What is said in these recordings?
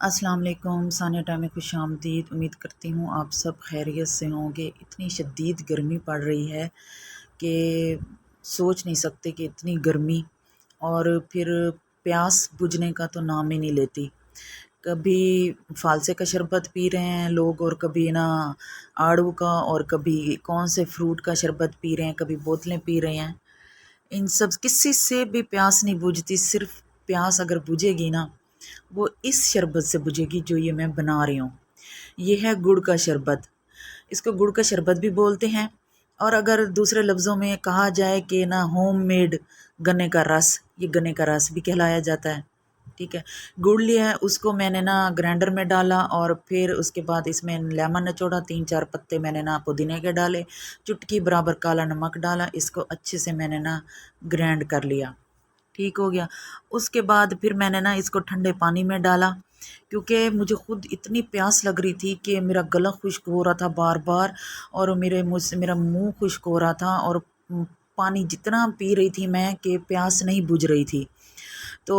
السلام علیکم، ثانیہ ٹائم میں خوش آمدید۔ امید کرتی ہوں آپ سب خیریت سے ہوں گے۔ اتنی شدید گرمی پڑ رہی ہے کہ سوچ نہیں سکتے کہ اتنی گرمی، اور پھر پیاس بجھنے کا تو نام ہی نہیں لیتی۔ کبھی فالسے کا شربت پی رہے ہیں لوگ، اور کبھی نا آڑو کا، اور کبھی کون سے فروٹ کا شربت پی رہے ہیں، کبھی بوتلیں پی رہے ہیں۔ ان سب کسی سے بھی پیاس نہیں بجھتی۔ صرف پیاس اگر بجھے گی نا، وہ اس شربت سے بجھے گی جو یہ میں بنا رہی ہوں۔ یہ ہے گڑ کا شربت۔ اس کو گڑ کا شربت بھی بولتے ہیں، اور اگر دوسرے لفظوں میں کہا جائے کہ نا ہوم میڈ گنے کا رس، یہ گنے کا رس بھی کہلایا جاتا ہے۔ ٹھیک ہے، گڑ لیا ہے، اس کو میں نے نا گرینڈر میں ڈالا، اور پھر اس کے بعد اس میں لیمن نچوڑا، 3-4 پتے میں نے نا پودینے کے ڈالے، چٹکی برابر کالا نمک ڈالا، اس کو اچھے سے میں نے نا گرینڈ کر لیا۔ ٹھیک ہو گیا۔ اس کے بعد پھر میں نے نا اس کو ٹھنڈے پانی میں ڈالا، کیونکہ مجھے خود اتنی پیاس لگ رہی تھی کہ میرا گلا خشک ہو رہا تھا بار بار، اور میرا منہ خشک ہو رہا تھا، اور پانی جتنا پی رہی تھی میں کہ پیاس نہیں بجھ رہی تھی۔ تو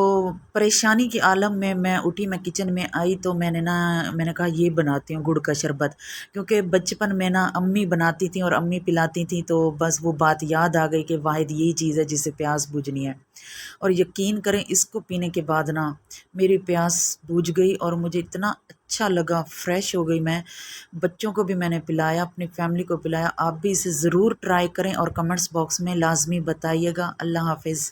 پریشانی کے عالم میں اٹھی، میں کچن میں آئی، تو میں نے کہا یہ بناتی ہوں گڑ کا شربت، کیونکہ بچپن میں نا امی بناتی تھیں اور امی پلاتی تھیں، تو بس وہ بات یاد آ گئی کہ واحد یہی چیز ہے جس سے پیاس بجھنی ہے۔ اور یقین کریں، اس کو پینے کے بعد نا میری پیاس بجھ گئی، اور مجھے اتنا اچھا لگا، فریش ہو گئی میں۔ بچوں کو بھی میں نے پلایا، اپنی فیملی کو پلایا۔ آپ بھی اسے ضرور ٹرائی کریں، اور کمنٹس باکس میں لازمی بتائیے گا۔ اللہ حافظ۔